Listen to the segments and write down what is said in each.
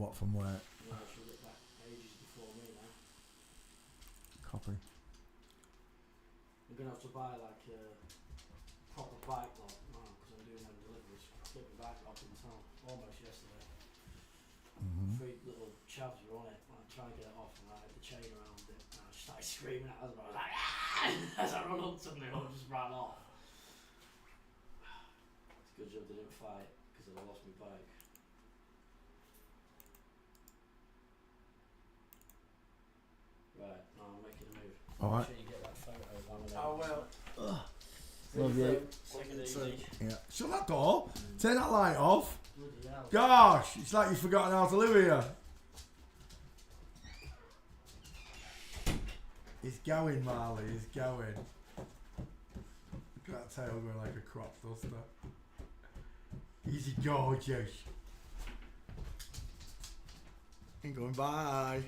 What from where? Yeah, she'll look back ages before me now. Copy. I'm gonna have to buy like a proper bike lock now because I'm doing them deliveries. Get my bike lock in town almost yesterday. Mm-hmm. 3 little chavs were on it. I tried to get it off and I had the chain around it. And I started screaming at her. I was like, ah! As I run up to me, I just ran off. It's a good job they didn't fight because I'd have lost my bike. Right, now I'm making a move. All right. Make sure you get that photo laminated. I will. Love you. Take it easy. Yeah. Shut that door. Turn that light off. Bloody hell. Gosh, it's like you've forgotten how to live here. He's going, Marley. He's going. Look at that tail going like a crop duster. Easy, gorgeous. Ain't going. Bye.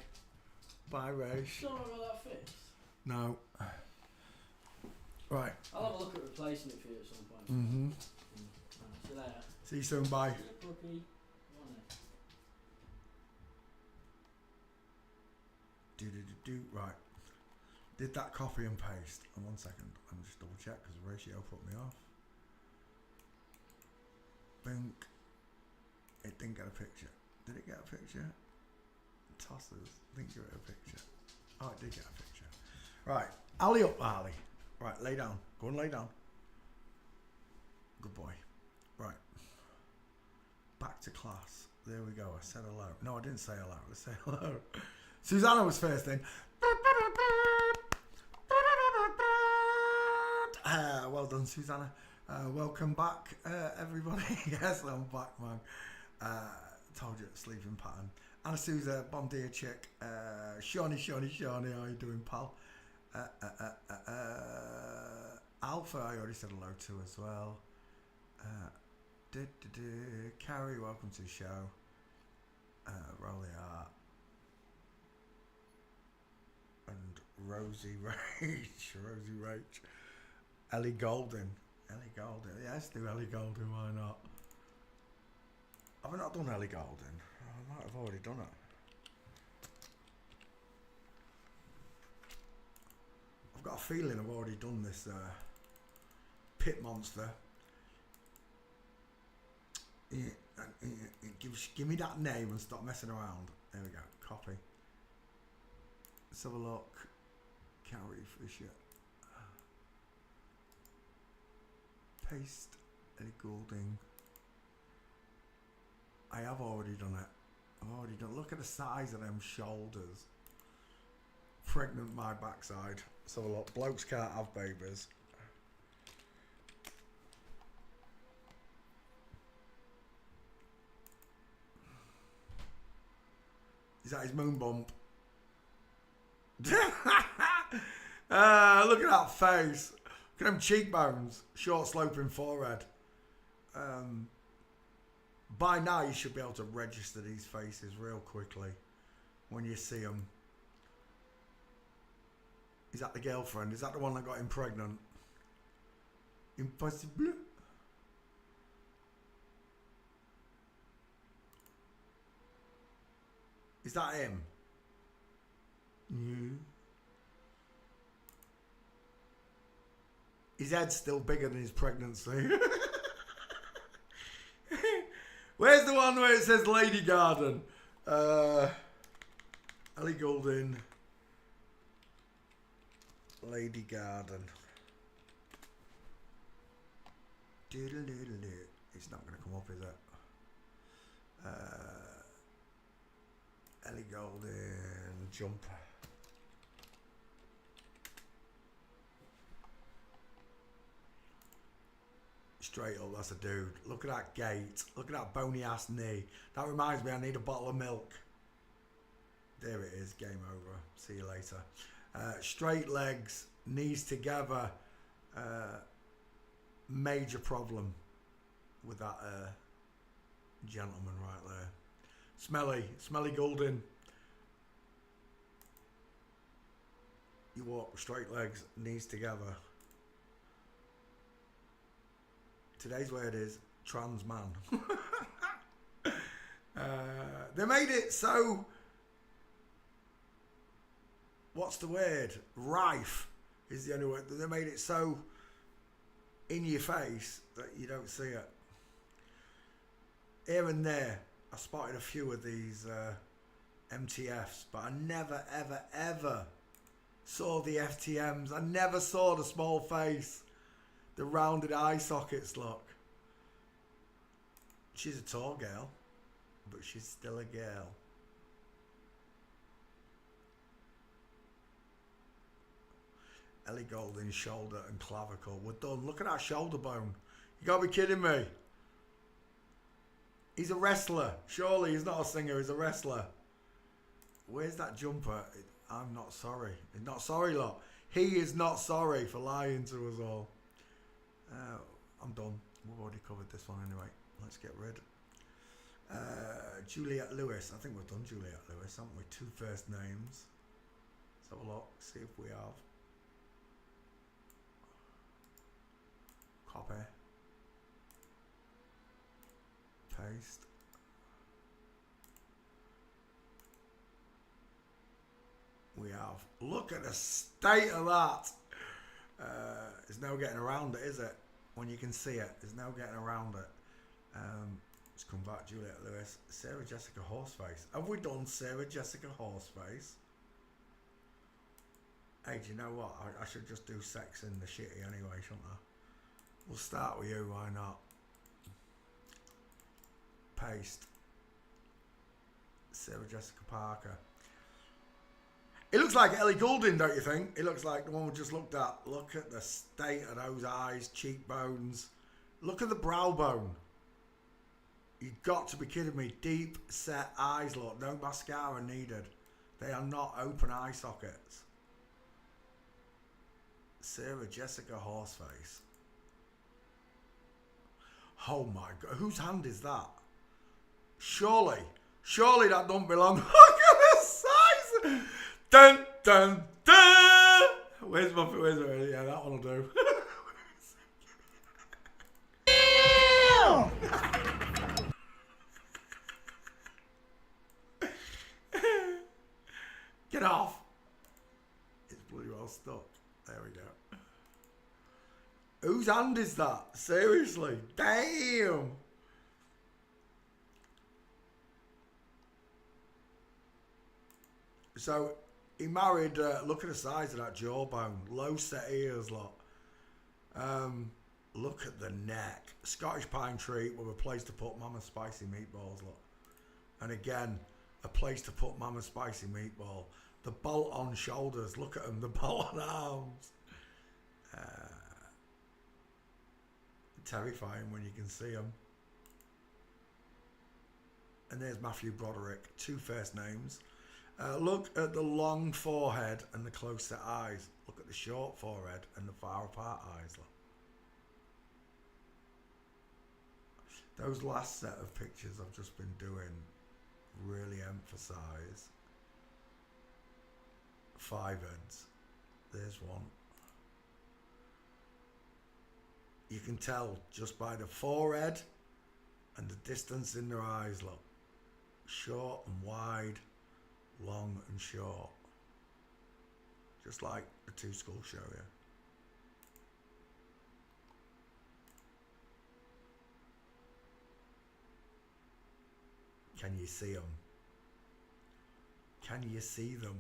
Bye, Race. Don't know about that face. No. Right. I'll have a look at replacing it for you at some point. Mm-hmm. See you later. See you soon. Bye. See you, puppy. Go on then. Right. Did that copy and paste. And 1 second. Let me just double check because the ratio put me off. Bink. It didn't get a picture. Did it get a picture? Tossers. Didn't give it a picture. Oh, it did get a picture. Right. Alley up, Harley. Right. Lay down. Go and lay down. Good boy. Right. Back to class. There we go. I said hello. No, I didn't say hello. I said hello. Susanna was first in. Well done, Susanna. Welcome back, everybody. Yes, I'm back, man. Told you, sleeping pattern. Anna Souza, bon dia chick. Shawnee, how you doing, pal? Alpha, I already said hello to as well. Carrie, welcome to the show. Rolly Art. And Rosie Rach. Ellie Golden. Yes, do Ellie Golden, why not? Have I not done Ellie Golden? I might have already done it. I've got a feeling I've already done this Pit Monster. Give me that name and stop messing around. There we go. Copy. Let's have a look. Carrie Fisher. Paste. Ellie Goulding. I have already done it. I've already done. Look at the size of them shoulders. Pregnant my backside. Let's have a look. Blokes can't have babies. Is that his moon bump? Look at that face. Look at them cheekbones. Short sloping forehead. By now you should be able to register these faces real quickly when you see them. Is that the girlfriend? Is that the one that got him pregnant? Impossible. Is that him? Yeah. His head's still bigger than his pregnancy. Where's the one where it says Lady Garden? Ellie Goulding. Lady Garden. It's not going to come up, is it? Ellie Goulding. Jumper. Straight up, that's a dude. Look at that gait. Look at that bony ass knee. That reminds me, I need a bottle of milk. There it is. Game over. See you later. Straight legs, knees together. Major problem with that gentleman right there. Smelly Goulding. You walk with straight legs, knees together. Today's word is trans man. They made it so, what's the word? Rife is the only word. They made it so in your face that you don't see it. Here and there, I spotted a few of these MTFs, but I never, ever, ever saw the FTMs. I never saw the small face, the rounded eye sockets look. She's a tall girl, but she's still a girl. Ellie Goulding, shoulder and clavicle. We're done. Look at that shoulder bone. You gotta be kidding me. He's a wrestler. Surely he's not a singer, he's a wrestler. Where's that jumper? I'm not sorry. He's not sorry, lot. He is not sorry for lying to us all. I'm done. We've already covered this one anyway. Let's get rid. Juliette Lewis. I think we've done Juliette Lewis, haven't we? 2 first names. Let's have a look. See if we have. Copy. Paste. We have. Look at the state of that. There's no getting around it, is it? When you can see it, there's no getting around it. Let's come back. Juliette Lewis. Sarah Jessica Horseface. Have we done Sarah Jessica Horseface? Hey, do you know what? I should just do sex in the shitty anyway, shouldn't I? We'll start with you, why not? Paste. Sarah Jessica Parker. It looks like Ellie Goulding, don't you think? It looks like the one we just looked at. Look at the state of those eyes, cheekbones. Look at the brow bone. You've got to be kidding me. Deep set eyes, look. No mascara needed. They are not open eye sockets. Sarah Jessica Horseface. Oh my God. Whose hand is that? Surely that don't belong. Look at the size. Dun, dun, dun. Where's my, yeah, that one will do. Get off. It's bloody well stuck. There we go. Whose hand is that? Seriously. Damn. So, he married, look at the size of that jawbone. Low set ears, look. Look at the neck. Scottish pine tree with a place to put Mama Spicy meatballs, look. And again, a place to put Mama Spicy meatball. The bolt on shoulders, look at them. The bolt on arms. Terrifying when you can see them. And there's Matthew Broderick. 2 first names. Look at the long forehead and the close set eyes. Look at the short forehead and the far apart eyes. Look. Those last set of pictures I've just been doing really emphasise 5 heads. There's one. You can tell just by the forehead and the distance in their eyes, look. Short and wide, long and short. Just like the 2 schools show you. Can you see them? Can you see them?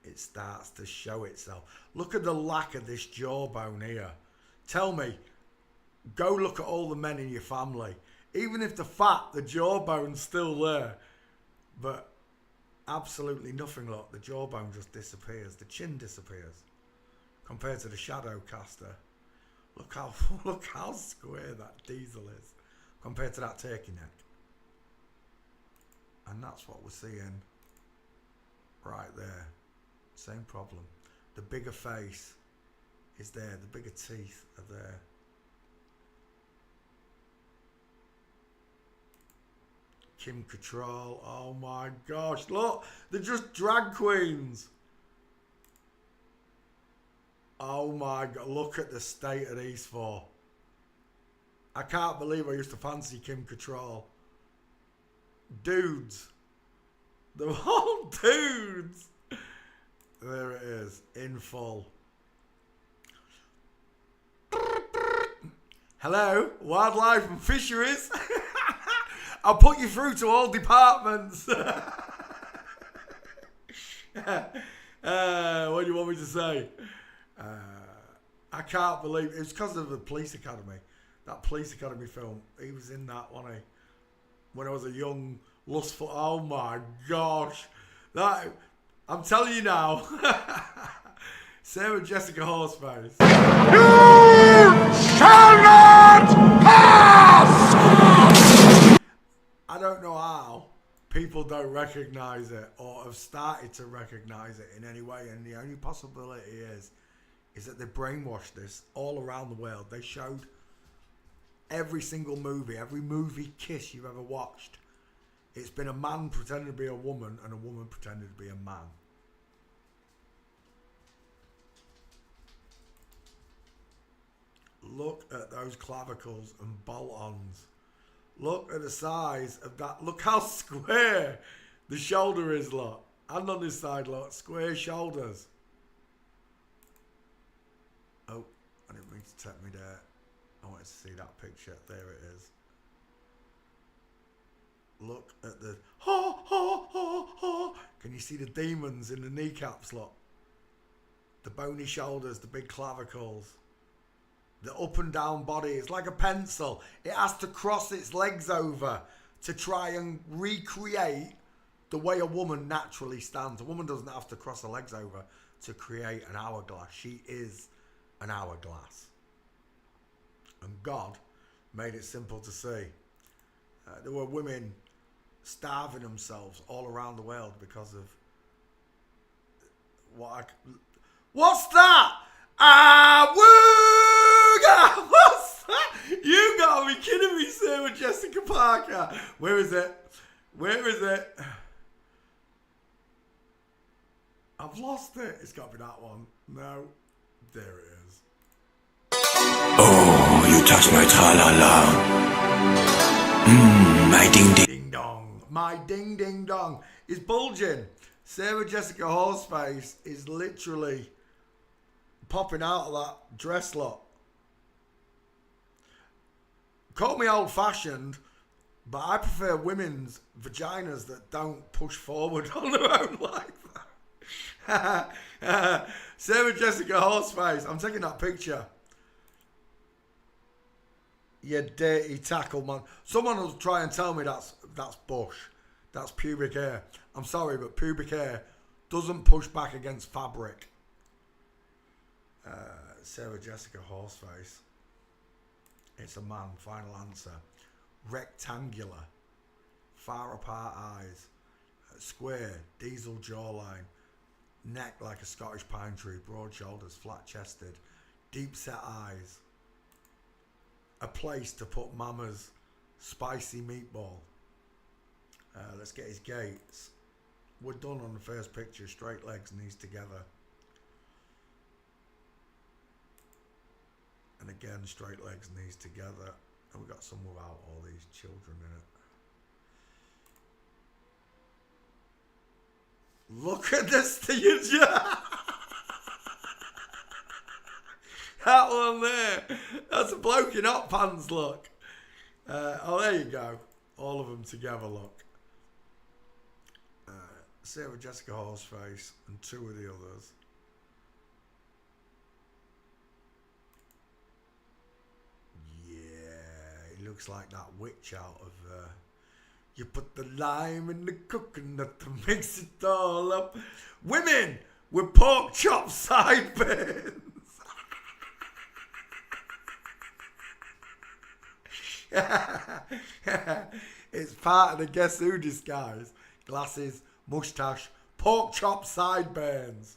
It starts to show itself. Look at the lack of this jawbone here. Tell me, go look at all the men in your family. Even if the jawbone's still there, but absolutely nothing. Look, the jawbone just disappears. The chin disappears compared to the shadow caster. Look how square that diesel is compared to that turkey neck. And that's what we're seeing right there. Same problem. The bigger face is there. The bigger teeth are there. Kim Cattrall. Oh my gosh. Look, they're just drag queens. Oh my God. Look at the state of these 4. I can't believe I used to fancy Kim Cattrall. Dudes. They're all dudes. There it is, in full. Hello, wildlife and fisheries. I'll put you through to all departments. What do you want me to say? I can't believe it's because of the Police Academy. That Police Academy film. He was in that, wasn't he? When I was a young, lustful. Oh my gosh. That, I'm telling you now. Sarah Jessica Horseface. You shall not pass! I don't know how people don't recognise it or have started to recognise it in any way, and the only possibility is that they brainwashed this all around the world. They showed every single movie, every movie kiss you've ever watched. It's been a man pretending to be a woman and a woman pretending to be a man. Look at those clavicles and bolt-ons. Look at the size of that. Look how square the shoulder is, look. And on this side, look, square shoulders. Oh, I didn't mean to take me there. I wanted to see that picture. There it is. Look at the... Can you see the demons in the kneecaps, look? The bony shoulders, the big clavicles. The up and down body, it's like a pencil. It has to cross its legs over to try and recreate the way a woman naturally stands. A woman doesn't have to cross her legs over to create an hourglass. She is an hourglass. And God made it simple to see. There were women starving themselves all around the world because of what's that? What's that? You gotta be kidding me, Sarah Jessica Parker. Where is it? Where is it? I've lost it. It's gotta be that one. No. There it is. Oh, you touch my tra-la-la. My ding-ding. Ding-dong. My ding-ding-dong is bulging. Sarah Jessica Horseface is literally popping out of that dress lot. Call me old-fashioned, but I prefer women's vaginas that don't push forward on their own like that. Sarah Jessica Horseface. I'm taking that picture. You dirty tackle, man. Someone will try and tell me that's bush. That's pubic hair. I'm sorry, but pubic hair doesn't push back against fabric. Sarah Jessica Horseface. It's a man. Final answer. Rectangular. Far apart eyes. Square. Diesel jawline. Neck like a Scottish pine tree. Broad shoulders. Flat chested. Deep set eyes. A place to put Mama's spicy meatball. Let's get his gaits. We're done on the first picture. Straight legs, knees together. And again, straight legs, knees together. And we've got some without all these children in it. Look at this to you, that one there. That's a bloke in hot pants, look. Oh, there you go. All of them together, look. Sarah Jessica Horseface and two of the others. He looks like that witch out of you put the lime in the coconut to mix it all up. Women with pork chop sideburns. It's part of the Guess Who disguise. Glasses, moustache, pork chop sideburns.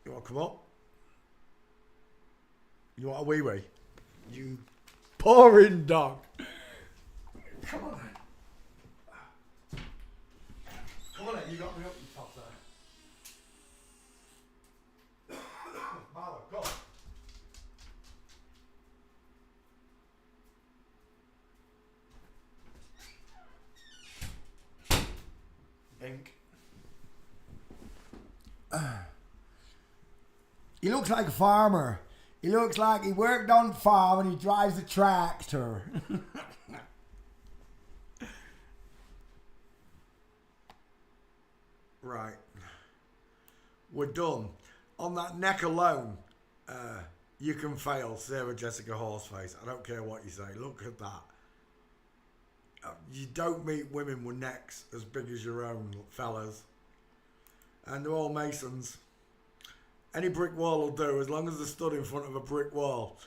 You want to come up? You want a wee-wee? You boring dog. Come on then. Come on then, you got me up, you top there. Marlon, come on. He looks like a farmer. He looks like he worked on the farm and he drives a tractor. Right. We're done. On that neck alone, you can fail Sarah Jessica Horseface. I don't care what you say. Look at that. You don't meet women with necks as big as your own, fellas. And they're all Masons. Any brick wall will do, as long as they're stood in front of a brick wall.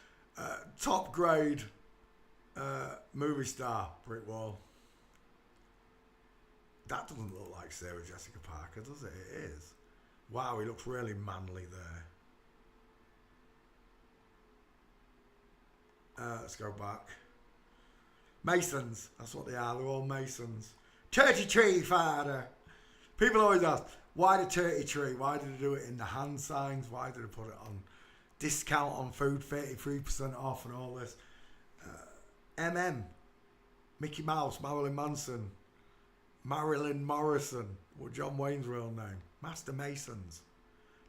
Top grade movie star brick wall. That doesn't look like Sarah Jessica Parker, does it? It is. Wow, he looks really manly there. Let's go back. Masons, that's what they are. They're all Masons. Turkey tree, father. People always ask, why the turkey tree? Why did they do it in the hand signs? Why did they put it on discount on food, 33% off and all this? Mickey Mouse, Marilyn Manson, Marilyn Morrison, or John Wayne's real name. Master Masons.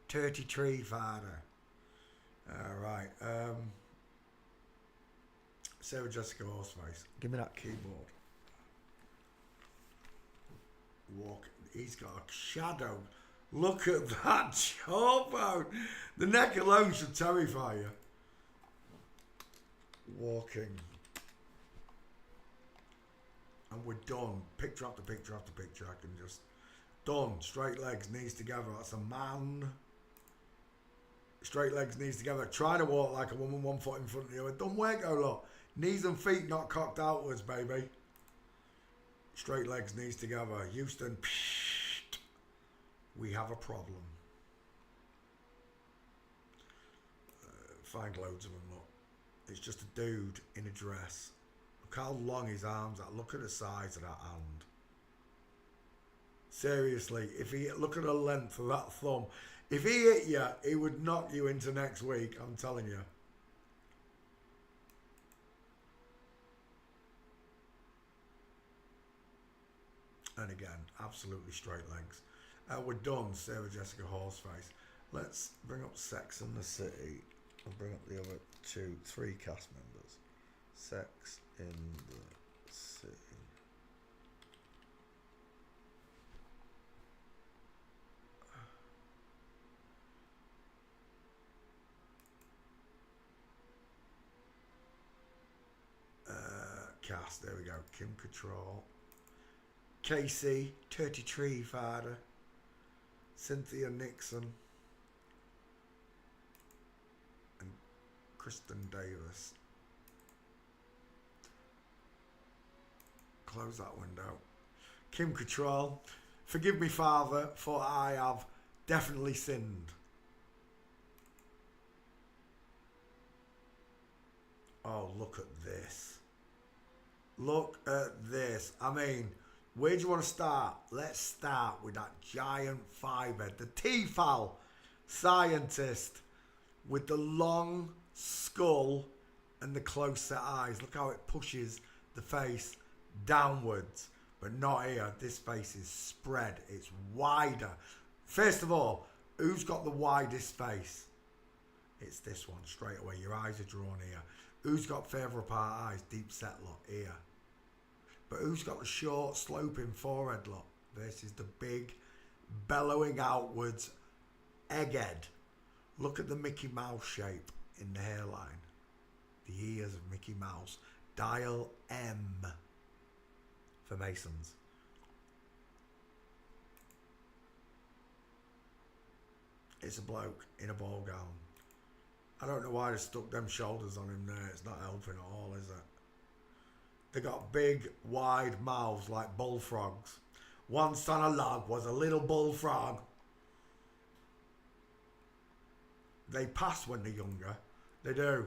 Turkey tree, father. Alright. Sarah Jessica Horseface. Give me that keyboard. Walk. He's got a shadow. Look at that jawbone. The neck alone should terrify you. Walking. And we're done. Picture after picture after picture. I can just... Done. Straight legs, knees together. That's a man. Straight legs, knees together. Try to walk like a woman, one foot in front of the other. Don't work, oh look. Knees and feet not cocked outwards, baby. Straight legs, knees together. Houston, psst. We have a problem. Find loads of them, look. It's just a dude in a dress. Look how long his arms are. Look at the size of that hand. Seriously, if he look at the length of that thumb. If he hit you, he would knock you into next week, I'm telling you. And again, absolutely straight legs. We're done, Sarah Jessica Horseface. Let's bring up Sex and the City. I'll bring up the other three cast members. Sex in the City. Cast, there we go. Kim Cattrall. Casey, 33 father. Cynthia Nixon. And Kristen Davis. Close that window. Kim Cattrall. Forgive me, Father, for I have definitely sinned. Oh, look at this. Look at this. I mean, where do you want to start? Let's start with that giant five-head. The Tefal scientist with the long skull and the close set eyes. Look how it pushes the face downwards. But not here. This face is spread. It's wider. First of all, who's got the widest face? It's this one straight away. Your eyes are drawn here. Who's got further apart eyes? Deep set look here. But who's got the short sloping forehead look versus the big bellowing outwards egghead? Look at the Mickey Mouse shape in the hairline. The ears of Mickey Mouse. Dial M for Masons. It's a bloke in a ball gown. I don't know why they stuck them shoulders on him there. It's not helping at all, is it? They got big, wide mouths like bullfrogs. Once on a log was a little bullfrog. They pass when they're younger. They do.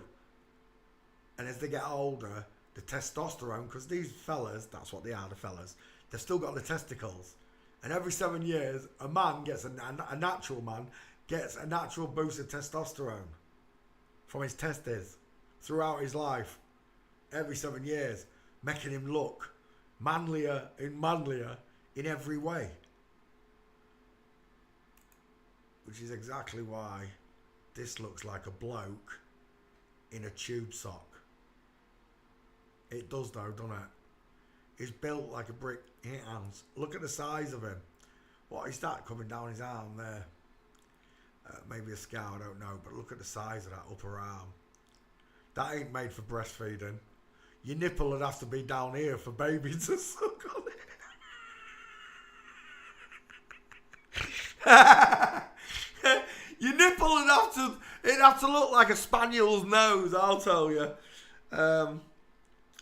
And as they get older, the testosterone, because these fellas, that's what they are, the fellas, they've still got the testicles. And every 7 years, a man gets, a natural man, gets a natural boost of testosterone from his testes throughout his life. Every 7 years. Making him look manlier in every way. Which is exactly why This looks like a bloke in a tube sock. It does though, doesn't it? He's built like a brick in hands. Look at the size of him. What is that coming down his arm there? Maybe a scout, I don't know. But look at the size of that upper arm. That ain't made for breastfeeding. Your nipple would have to be down here for baby to suck on it. Your nipple would have to look like a spaniel's nose, I'll tell you.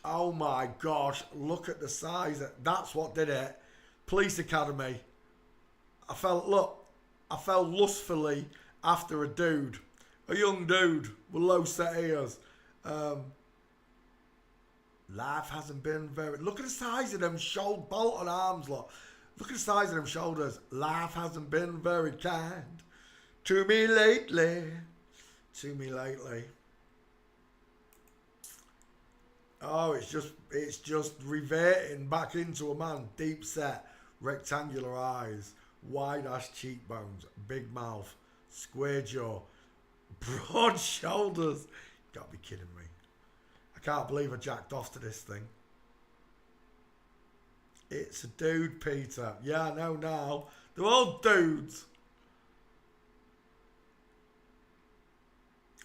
Oh my gosh, look at the size. That's what did it. Police Academy. I fell lustfully after a young dude with low set ears. Life hasn't been very... Look at the size of them bolt on arms, look. Look at the size of them shoulders. Life hasn't been very kind to me lately. Oh, it's just reverting back into a man. Deep set, rectangular eyes, wide ass cheekbones, big mouth, square jaw, broad shoulders. You gotta be kidding me. I can't believe I jacked off to this thing. It's a dude, Peter. Yeah, I know now. They're all dudes.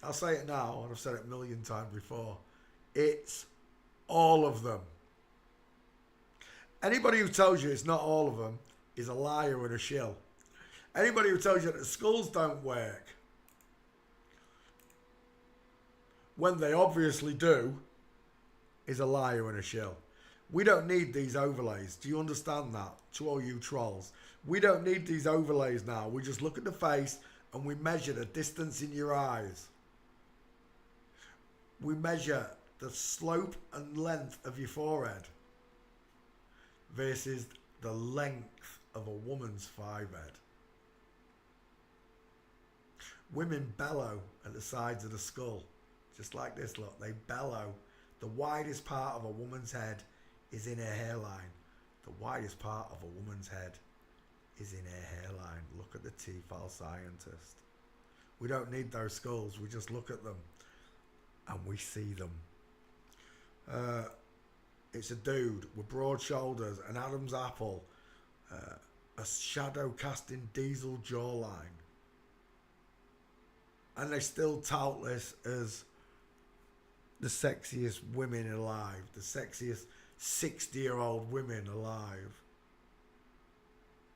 I'll say it now, and I've said it a million times before. It's all of them. Anybody who tells you it's not all of them is a liar and a shill. Anybody who tells you that the skulls don't work, when they obviously do, is a liar and a shill. We don't need these overlays. Do you understand that? To all you trolls. We don't need these overlays now. We just look at the face and we measure the distance in your eyes. We measure the slope and length of your forehead versus the length of a woman's forehead. Women bellow at the sides of the skull. Just like this, look. They bellow. The widest part of a woman's head is in her hairline. The widest part of a woman's head is in her hairline. Look at the T-file scientist. We don't need those skulls. We just look at them and we see them. It's a dude with broad shoulders, an Adam's apple, a shadow casting diesel jawline. And they still tout this as the sexiest women alive, the sexiest 60-year-old women alive.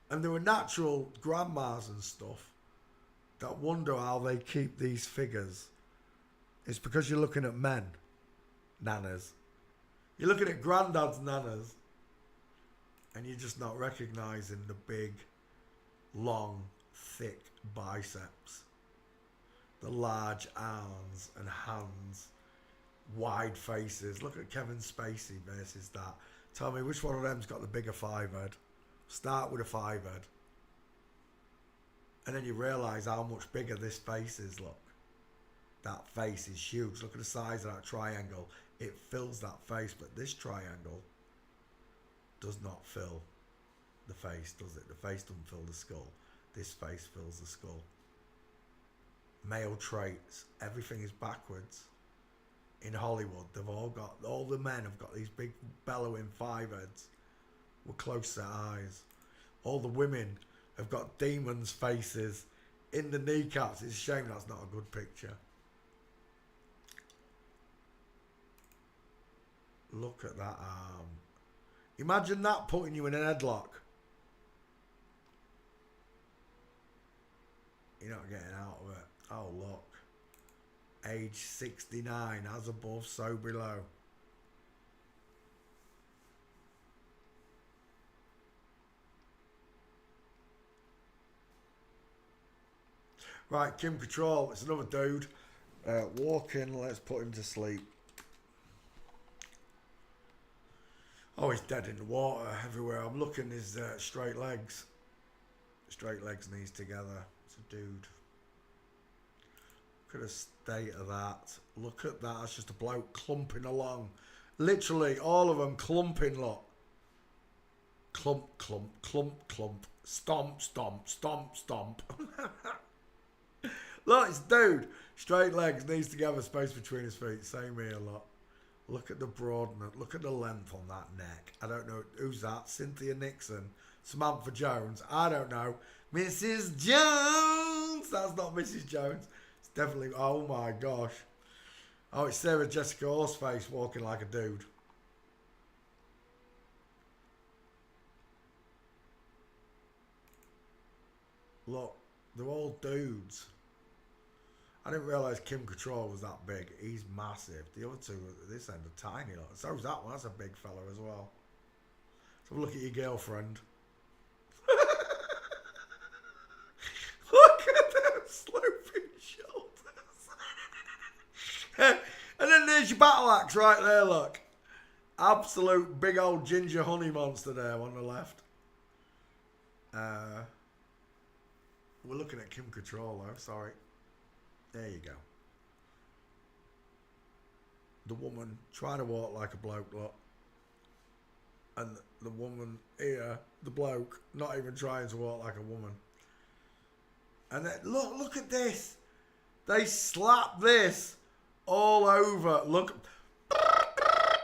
And there were natural grandmas and stuff that wonder how they keep these figures. It's because you're looking at men, nanas. You're looking at granddad's nanas, and you're just not recognising the big, long, thick biceps, the large arms and hands, wide faces. Look at Kevin Spacey versus that. Tell me which one of them's got the bigger five head. Start with a five head. And then you realise how much bigger this face is, look. That face is huge. Look at the size of that triangle. It fills that face, but this triangle does not fill the face, does it? The face doesn't fill the skull. This face fills the skull. Male traits. Everything is backwards. In Hollywood, all the men have got these big bellowing five heads with close set eyes. All the women have got demons' faces in the kneecaps. It's a shame that's not a good picture. Look at that arm. Imagine that putting you in an headlock. You're not getting out of it. Oh, look. Age 69, as above, so below. Right, Kim Cattrall, it's another dude. Walking, let's put him to sleep. Oh, he's dead in the water everywhere. I'm looking, his straight legs. Straight legs knees together. It's a dude. Look at the state of that. Look at that. That's just a bloke clumping along. Literally, all of them clumping, look. Clump, clump, clump, clump. Stomp, stomp, stomp, stomp. Look, it's dude. Straight legs, knees together, space between his feet. Same here, look. Look at the broadness. Look at the length on that neck. I don't know. Who's that? Cynthia Nixon. Samantha Jones. I don't know. Mrs. Jones. That's not Mrs. Jones. It's definitely... Oh, my gosh. Oh, it's Sarah Jessica Horseface walking like a dude. Look. They're all dudes. I didn't realise Kim Cattrall was that big. He's massive. The other two at this end are tiny. Look. So's that one. That's a big fella as well. So look at your girlfriend. Look at them sloping shoulders. And then there's your battle axe right there, look. Absolute big old ginger honey monster there on the left. We're looking at Kim Cattrall though, sorry. There you go. The woman trying to walk like a bloke, look. And the woman here, the bloke, not even trying to walk like a woman. And then, look at this. They slap this all over. Look.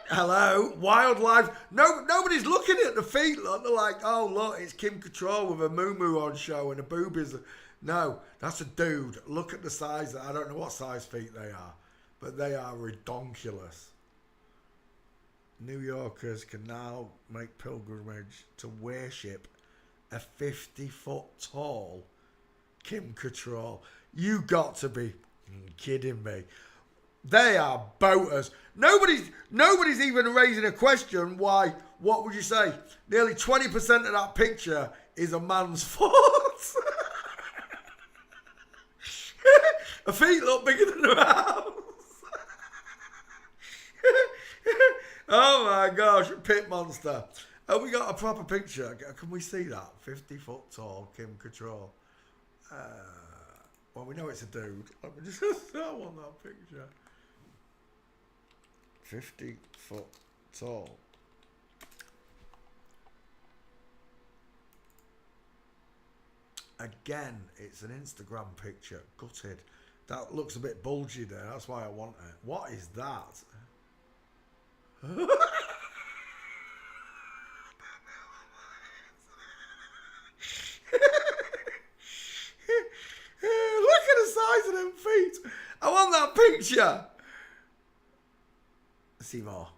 Hello, wildlife. No, nobody's looking at the feet. Look, they're like, oh look, it's Kim Cattrall with a moo on show and the boobies. No, that's a dude. Look at the size. I don't know what size feet they are, but they are redonkulous. New Yorkers can now make pilgrimage to worship a 50-foot tall Kim Cattrall. You got to be kidding me. They are boaters. Nobody's even raising a question why, what would you say? Nearly 20% of that picture is a man's foot. Her feet look bigger than her house. Oh my gosh, pit monster. Have we got a proper picture? Can we see that? 50-foot tall Kim Cattrall. Well, we know it's a dude. Let me just I want that picture. 50-foot tall. Again, it's an Instagram picture. Gutted. That looks a bit bulgy there. That's why I want it. What is that? Look at the size of them feet. I want that picture. See more.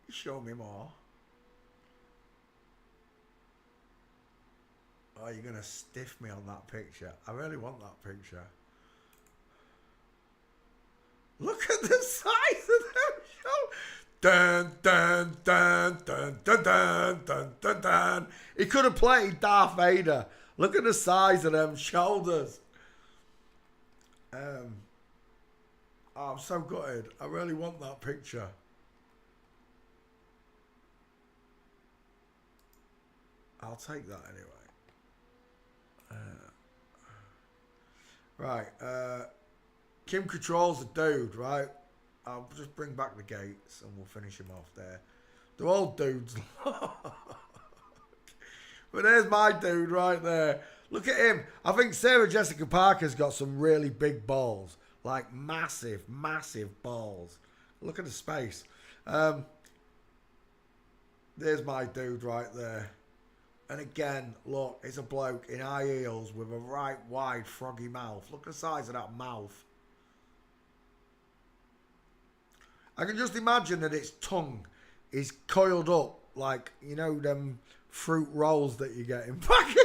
Show me more. Oh, you're going to stiff me on that picture. I really want that picture. Look at the size of them shoulders. Dun, dun, dun, dun, dun, dun, dun, dun, dun. He could have played Darth Vader. Look at the size of them shoulders. Oh, I'm so gutted. I really want that picture. I'll take that anyway. Right. Kim Cattrall's a dude, right? I'll just bring back the gates and we'll finish him off there. They're all dudes. But there's my dude right there. Look at him. I think Sarah Jessica Parker's got some really big balls. Like massive, massive balls. Look at the space. There's my dude right there. And again, look, it's a bloke in high heels with a right wide froggy mouth. Look at the size of that mouth. I can just imagine that its tongue is coiled up like, you know, them fruit rolls that you get in packets.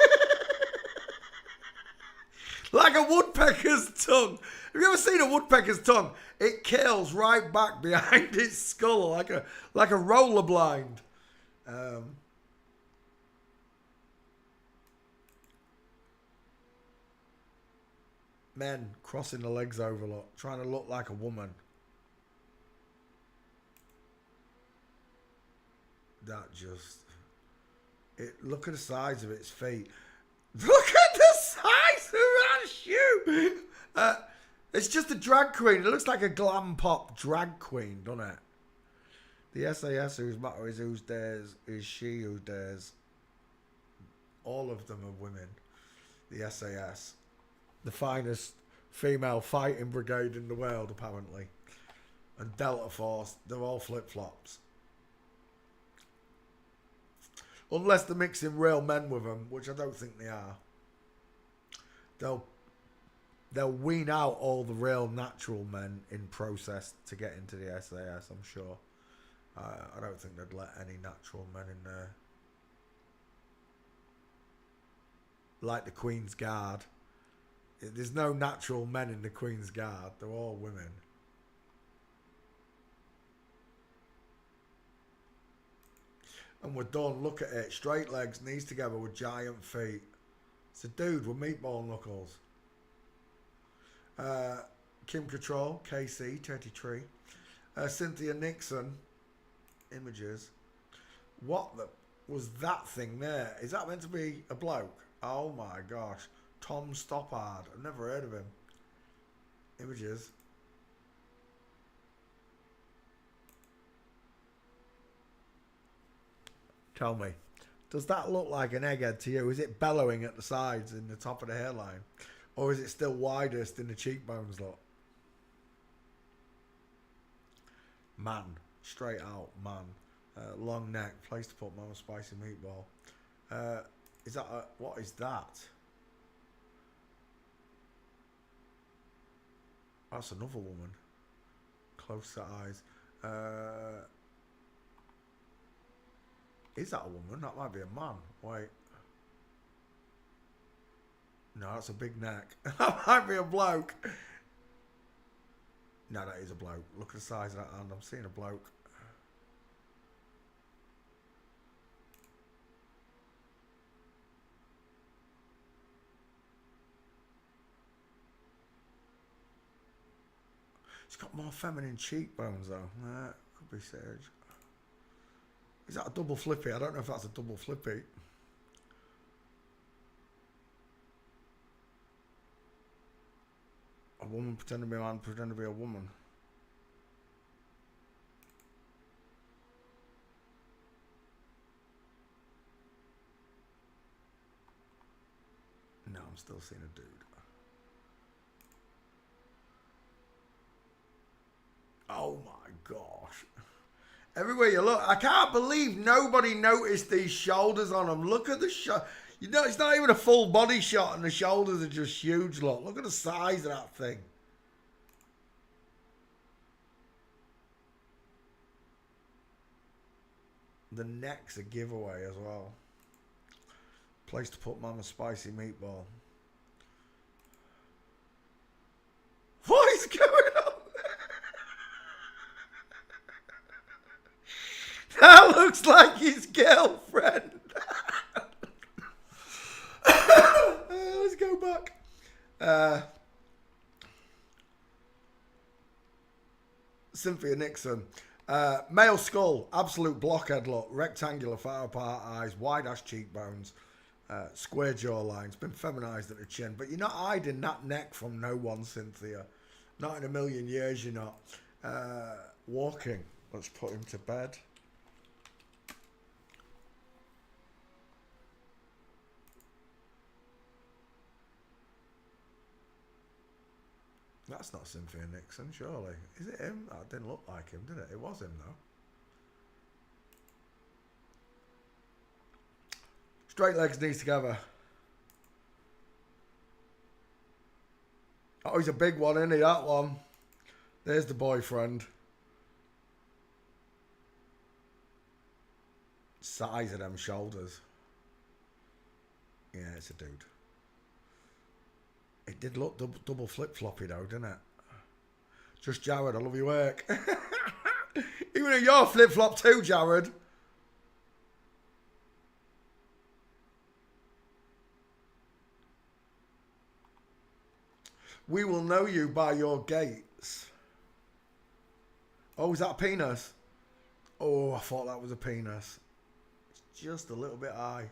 Like a woodpecker's tongue. Have you ever seen a woodpecker's tongue? It curls right back behind its skull like a roller blind. Men crossing the legs over, look, trying to look like a woman. That just... look at the size of its feet. Look at the size of that shoe! It's just a drag queen. It looks like a glam pop drag queen, doesn't it? The SAS whose motto is who's dares is she who dares. All of them are women. The SAS. The finest female fighting brigade in the world, apparently. And Delta Force, they're all flip-flops. Unless they're mixing real men with them, which I don't think they are. They'll wean out all the real natural men in process to get into the SAS, I'm sure. I don't think they'd let any natural men in there. Like the Queen's Guard. There's no natural men in the Queen's Guard. They're all women. And we're done. Look at it. Straight legs, knees together with giant feet. It's a dude with meatball knuckles. Kim Cattrall, KC, 33. Cynthia Nixon, images. What was that thing there? Is that meant to be a bloke? Oh my gosh. Tom Stoppard. I've never heard of him. Images. Tell me, does that look like an egghead to you? Is it bellowing at the sides in the top of the hairline? Or is it still widest in the cheekbones, look? Man. Straight out, man. Long neck. Place to put Mama Spicy Meatball. Is that what is that? That's another woman. Close set eyes. Is that a woman? That might be a man. Wait. No, that's a big neck. That might be a bloke. No, that is a bloke. Look at the size of that hand. I'm seeing a bloke. It's got more feminine cheekbones though. Could be Serge. Is that a double flippy? I don't know if that's a double flippy. A woman pretending to be a man, pretending to be a woman. No, I'm still seeing a dude. Oh my gosh. Everywhere you look, I can't believe nobody noticed these shoulders on him. Look at the shot. You know, it's not even a full body shot and the shoulders are just huge, look. Look at the size of that thing. The neck's a giveaway as well. Place to put Mama Spicy Meatball. What is going on? That looks like his girlfriend. Let's go back. Cynthia Nixon. Male skull, absolute blockhead look, rectangular far apart eyes, wide ass cheekbones, square jawline. It's been feminized at the chin, but you're not hiding that neck from no one, Cynthia. Not in a million years, you're not. Walking. Let's put him to bed. That's not Cynthia Nixon, surely. Is it him? That didn't look like him, did it? It was him, though. Straight legs, knees together. Oh, he's a big one, isn't he, that one? There's the boyfriend. Size of them shoulders. Yeah, it's a dude. It did look double flip-floppy though, didn't it? Just Jared, I love your work. Even though you're flip-flop too, Jared. We will know you by your gaits. Oh, is that a penis? Oh, I thought that was a penis. It's just a little bit high.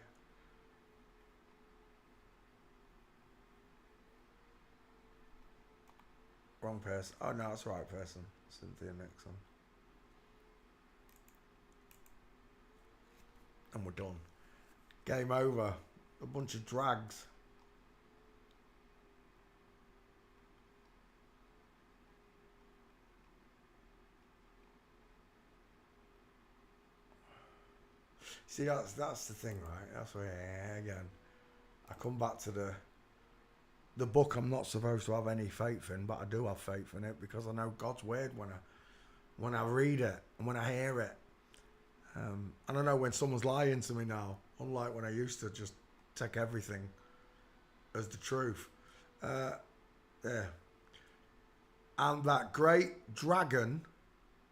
Wrong person. Oh, no, it's the right person. Cynthia Nixon. And we're done. Game over. A bunch of drags. See, that's the thing, right? That's where again, I come back to the book. I'm not supposed to have any faith in, but I do have faith in it because I know God's word when I read it and when I hear it. I don't know when someone's lying to me now, unlike when I used to just take everything as the truth. Yeah. And that great dragon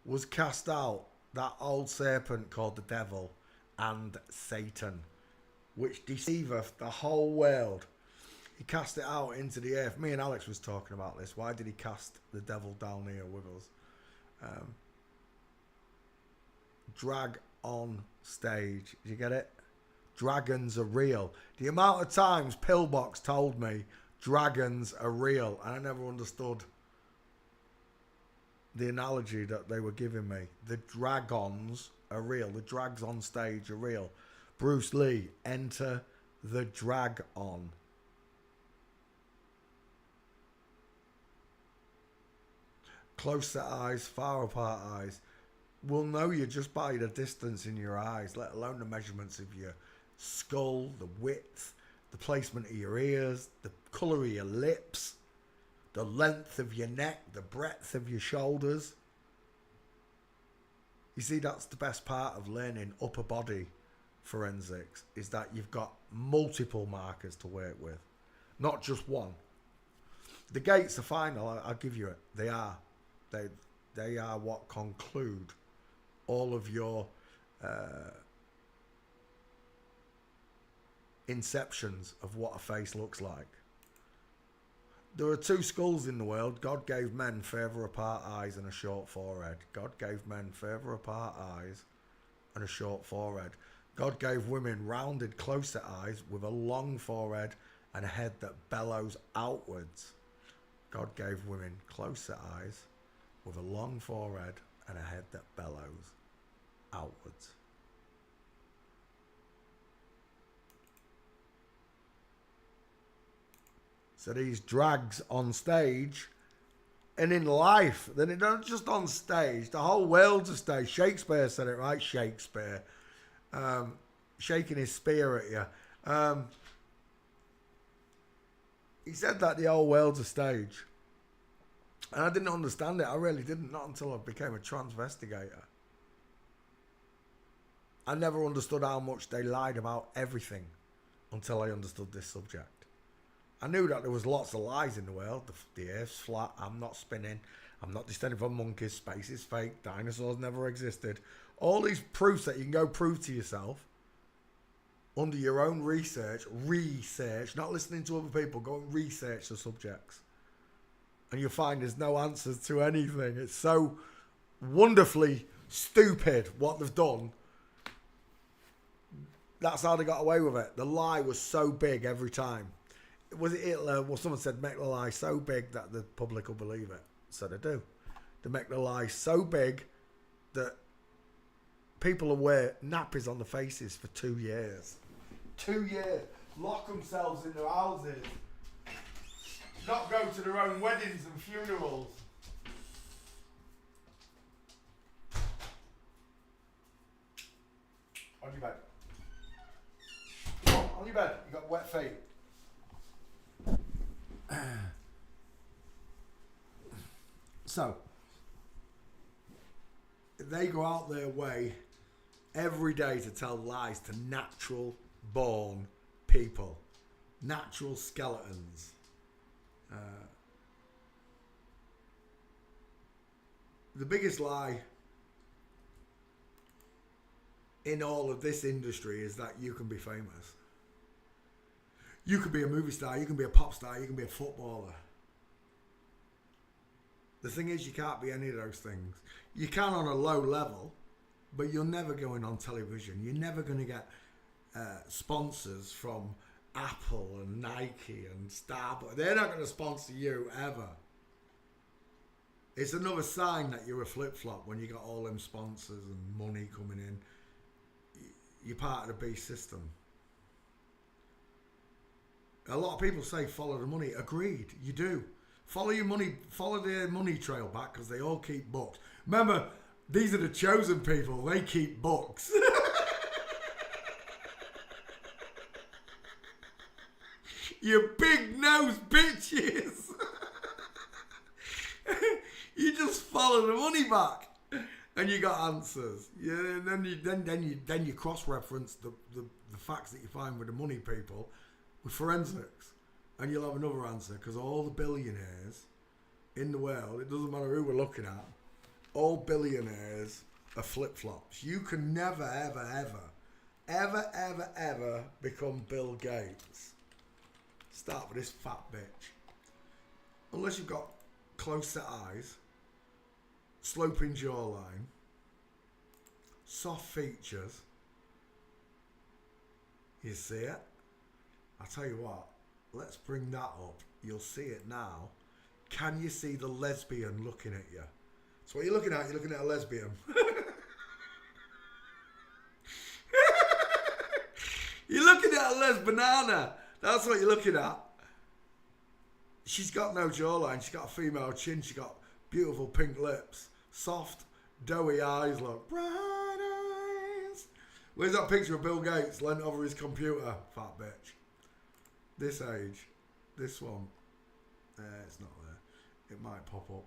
was cast out, that old serpent called the devil and Satan, which deceiveth the whole world. He cast it out into the earth. Me and Alex was talking about this. Why did he cast the devil down here with us? Drag on stage. Do you get it? Dragons are real. The amount of times Pillbox told me dragons are real, and I never understood the analogy that they were giving me. The dragons are real. The drags on stage are real. Bruce Lee, enter the drag on. Close set eyes, far apart eyes. We'll know you just by the distance in your eyes, let alone the measurements of your skull, the width, the placement of your ears, the colour of your lips, the length of your neck, the breadth of your shoulders. You see, that's the best part of learning upper body forensics, is that you've got multiple markers to work with, not just one. The gates are final, I'll give you it. They are. They are what conclude all of your inceptions of what a face looks like. There are two skulls in the world. God gave men further apart eyes and a short forehead. God gave men further apart eyes and a short forehead. God gave women rounded, closer eyes with a long forehead and a head that bellows outwards. God gave women closer eyes with a long forehead and a head that bellows outwards. So these drags on stage and in life, then it don't just on stage, the whole world's a stage. Shakespeare said it, right? Shakespeare. Shaking his spear at you. He said that the whole world's a stage. And I didn't understand it. I really didn't. Not until I became a transvestigator. I never understood how much they lied about everything until I understood this subject. I knew that there was lots of lies in the world. The earth's flat. I'm not spinning. I'm not descended from monkeys. Space is fake. Dinosaurs never existed. All these proofs that you can go prove to yourself under your own research, not listening to other people, go and research the subjects. And you'll find there's no answers to anything. It's so wonderfully stupid what they've done. That's how they got away with it. The lie was so big every time. Was it Hitler? Well, someone said make the lie so big that the public will believe it. So they do. They make the lie so big that people will wear nappies on the faces for 2 years. 2 years. Lock themselves in their houses. Not go to their own weddings and funerals. On your bed. Come on your bed. You got wet feet. So, they go out their way every day to tell lies to natural born people. Natural skeletons. The biggest lie in all of this industry is that you can be famous. You can be a movie star, you can be a pop star, you can be a footballer. The thing is, you can't be any of those things. You can on a low level, but you're never going on television. You're never going to get sponsors from Apple and Nike and Starbucks. They're not going to sponsor you ever. It's another sign that you're a flip-flop when you got all them sponsors and money coming in. You're part of the beast system. A lot of people say follow the money. Agreed, you do. Follow your money, follow their money trail back because they all keep books. Remember, these are the chosen people. They keep books. You big nose bitches. You just follow the money back, and you got answers. Yeah, and then you cross-reference the facts that you find with the money people with forensics, and you'll have another answer, because all the billionaires in the world, it doesn't matter who we're looking at, all billionaires are flip-flops. You can never, ever become Bill Gates. Start with this fat bitch. Unless you've got close set eyes, sloping jawline, soft features. You see it? I'll tell you what, let's bring that up. You'll see it now. Can you see the lesbian looking at you? So what you're looking at a lesbian. You're looking at a les banana. That's what you're looking at. She's got no jawline. She's got a female chin. She's got beautiful pink lips. Soft, doughy eyes, look. Bright eyes. Where's that picture of Bill Gates leant over his computer? Fat bitch. This age. This one. It's not there. It might pop up.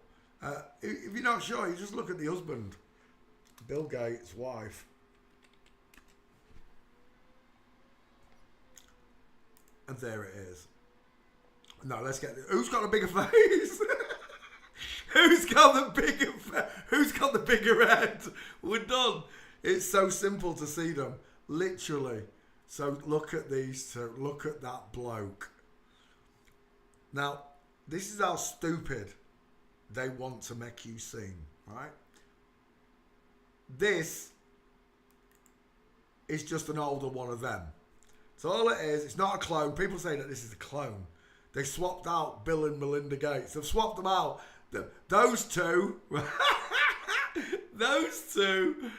If you're not sure, you just look at the husband. Bill Gates' wife. And there it is. No, let's get... Who's got a bigger face? Who's got the bigger head? We're done. It's so simple to see them. Literally. So look at these two. Look at that bloke. Now, this is how stupid they want to make you seem, right? This is just an older one of them. So all it is, it's not a clone. People say that this is a clone. They swapped out Bill and Melinda Gates. They've swapped them out. Those two, those two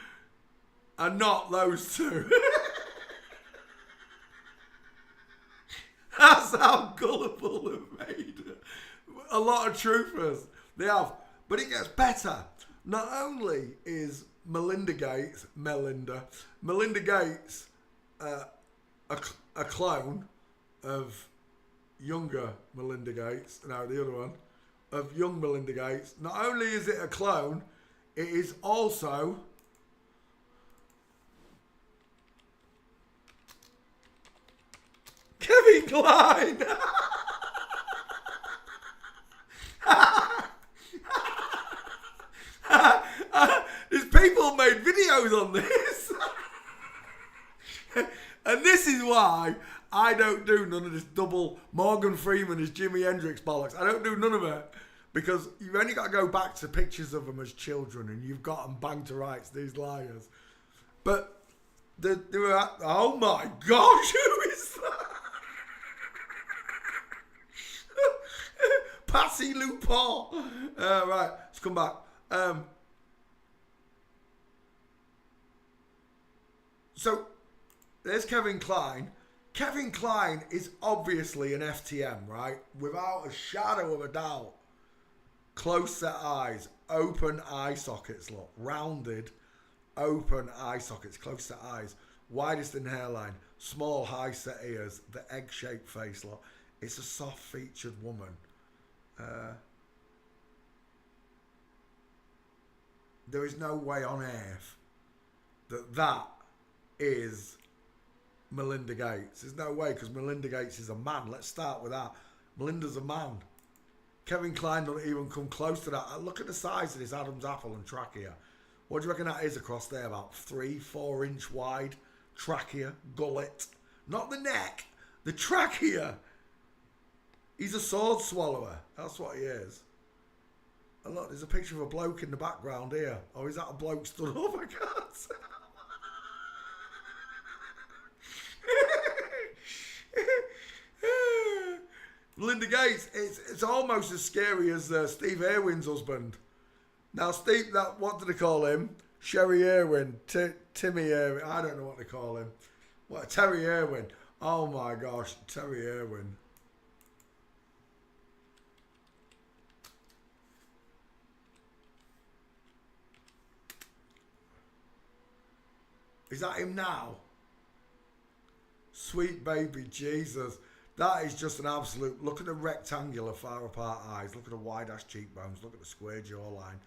are not those two. That's how gullible they've made it. A lot of truthers. They have. But it gets better. Not only is Melinda Gates, a clone of younger Melinda Gates, no, the other one, of young Melinda Gates. Not only is it a clone, it is also Kevin Kline. There's people made videos on this. And this is why I don't do none of this double Morgan Freeman as Jimi Hendrix bollocks. I don't do none of it. Because you've only got to go back to pictures of them as children and you've got them banged to rights, these liars. But they were at, oh my gosh, who is that? Patsy Lupin. Right, let's come back. So, there's Kevin Kline. Kevin Kline is obviously an FTM, right? Without a shadow of a doubt. Close set eyes, open eye sockets, look. Rounded, open eye sockets, close set eyes. Widest in hairline, small high set ears, the egg-shaped face, look. It's a soft-featured woman. There is no way on earth that is Melinda Gates. There's no way, because Melinda Gates is a man. Let's start with that. Melinda's a man. Kevin Kline doesn't even come close to that. Look at the size of this Adam's apple and trachea. What do you reckon that is across there? About 3-4 inch wide trachea, gullet. Not the neck, the trachea. He's a sword swallower. That's what he is. And look, there's a picture of a bloke in the background here. Or is that a bloke stood up? I can't tell. Melinda Gates, it's almost as scary as Steve Irwin's husband. Now, Steve, what do they call him? Sherry Irwin, Timmy Irwin, I don't know what they call him. What, Terry Irwin. Oh my gosh, Terry Irwin. Is that him now? Sweet baby Jesus. That is just an absolute... Look at the rectangular far apart eyes. Look at the wide-ass cheekbones. Look at the square jawline.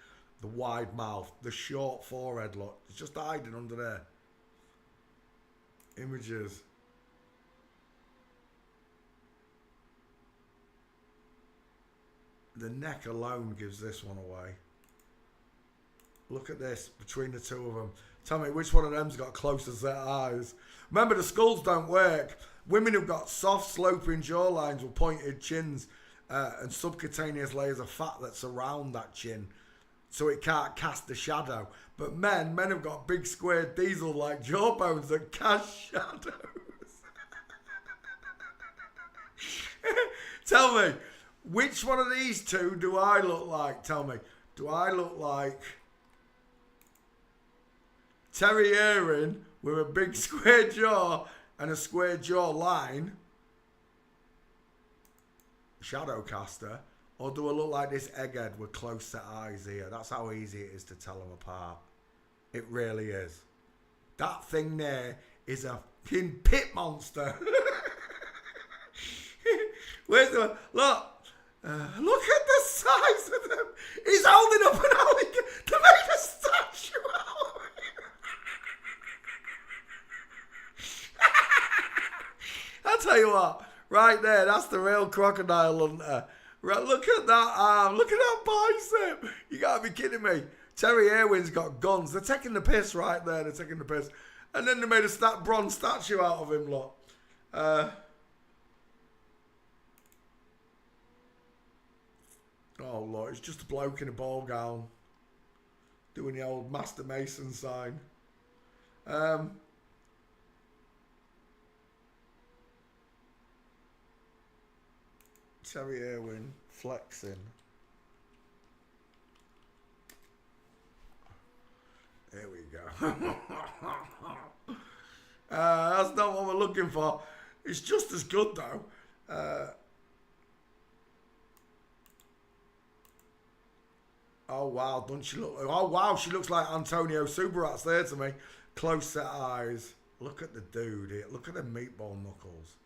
The wide mouth. The short forehead, look. It's just hiding under there. Images. The neck alone gives this one away. Look at this between the two of them. Tell me which one of them's got closer set eyes. Remember, the skulls don't work. Women who've got soft, sloping jawlines with pointed chins and subcutaneous layers of fat that surround that chin, so it can't cast a shadow. But men have got big, square, diesel-like jawbones that cast shadows. Tell me, which one of these two do I look like? Tell me, do I look like Terry Irwin with a big square jaw and a square jaw line, Shadowcaster, or do I look like this egghead with close set eyes here? That's how easy it is to tell them apart. It really is. That thing there is a fucking pit monster. Where's the... Look at the size of them. He's holding up an alligator to make a statue out of him. I'll tell you what, right there, that's the real crocodile hunter. Right, look at that arm, look at that bicep. You gotta be kidding me. Terry Irwin's got guns. They're taking the piss right there, they're taking the piss. And then they made a bronze statue out of him, look. Oh, Lord, it's just a bloke in a ball gown doing the old Master Mason sign. Terry Irwin flexing. There we go. That's not what we're looking for. It's just as good, though. Oh, wow, doesn't she look... Oh, wow, she looks like Antonio Subarat's there to me. Close set eyes. Look at the dude here. Look at them meatball knuckles.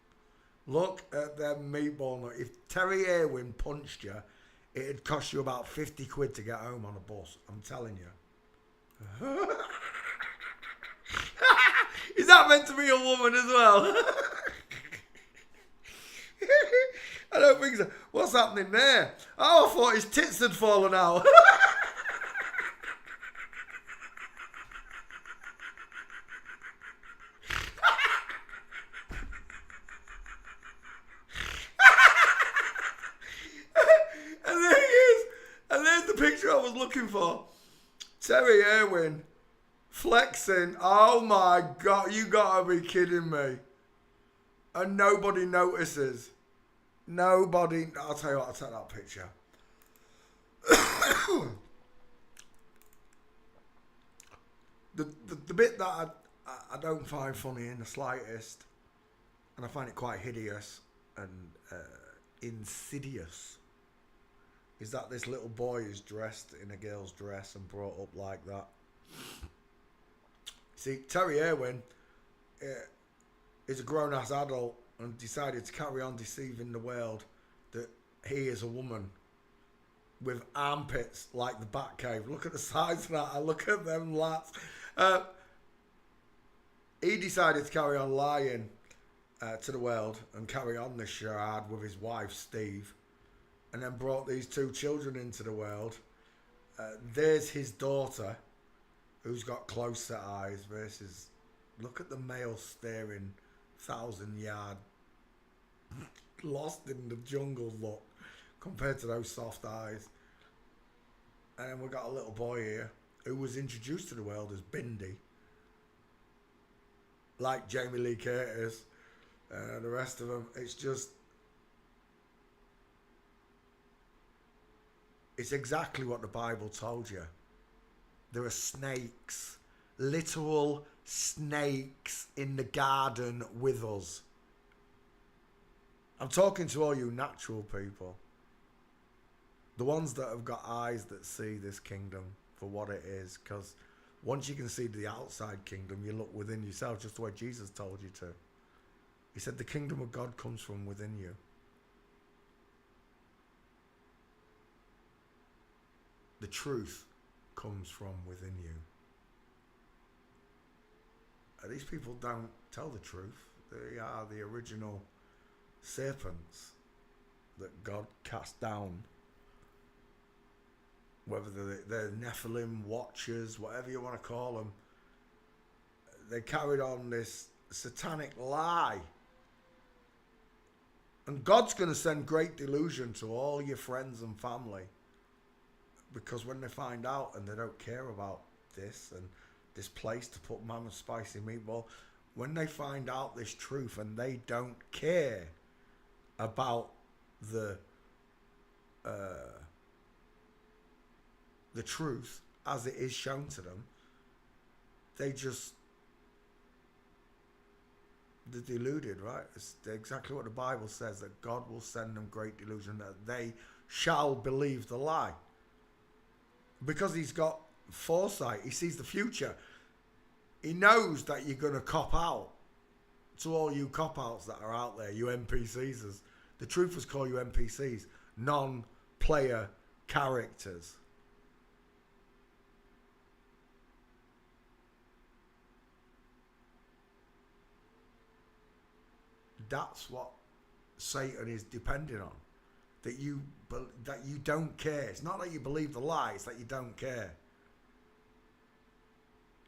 Look at them meatball knuckles. If Terry Irwin punched you, it'd cost you about 50 quid to get home on a bus. I'm telling you. Is that meant to be a woman as well? I don't think so. What's happening there? Oh, I thought his tits had fallen out. And there he is. And there's the picture I was looking for. Terry Irwin flexing. Oh my God, you gotta be kidding me. And nobody notices. Nobody. I'll tell you what, I'll take that picture. The bit that I don't find funny in the slightest, and I find it quite hideous and insidious, is that this little boy is dressed in a girl's dress and brought up like that. See, Terry Irwin is a grown-ass adult and decided to carry on deceiving the world that he is a woman with armpits like the Batcave. Look at the size of that. I look at them lats. He decided to carry on lying to the world and carry on this charade with his wife, Steve, and then brought these two children into the world. There's his daughter, who's got close set eyes, versus... Look at the male staring 1,000-yard lost in the jungle look compared to those soft eyes. And then we've got a little boy here who was introduced to the world as Bindi, like Jamie Lee Curtis, the rest of them. It's just, it's exactly what the Bible told you. There are snakes, literal snakes in the garden with us. I'm talking to all you natural people. The ones that have got eyes that see this kingdom for what it is. Because once you can see the outside kingdom, you look within yourself just the way Jesus told you to. He said the kingdom of God comes from within you. The truth comes from within you. These people don't tell the truth. They are the original serpents that God cast down. Whether they're Nephilim watchers, whatever you want to call them, they carried on this satanic lie. And God's going to send great delusion to all your friends and family, because when they find out and they don't care about this and this place to put Mama's Spicy Meatball, when they find out this truth and they don't care about the truth as it is shown to them, they're deluded, right? It's exactly what the Bible says, that God will send them great delusion, that they shall believe the lie. Because he's got foresight, he sees the future. He knows that you're going to cop out. To all you cop-outs that are out there, you NPCs, the truthers call you NPCs, non-player characters. That's what Satan is depending on. That you don't care. It's not that you believe the lie, it's that you don't care.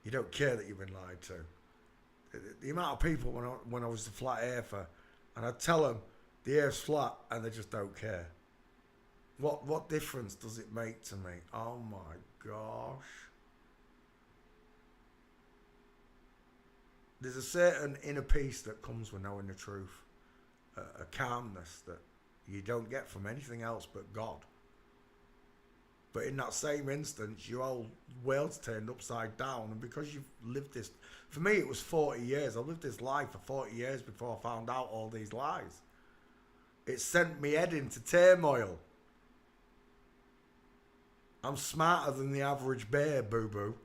You don't care that you've been lied to. The amount of people when I was the flat earther, and I'd tell them the earth's flat and they just don't care. What difference does it make to me? Oh my gosh. There's a certain inner peace that comes with knowing the truth. A calmness that you don't get from anything else but God. But in that same instance, your whole world's turned upside down. And because you've lived this, for me it was 40 years. I lived this life for 40 years before I found out all these lies. It sent me head into turmoil. I'm smarter than the average bear, boo-boo.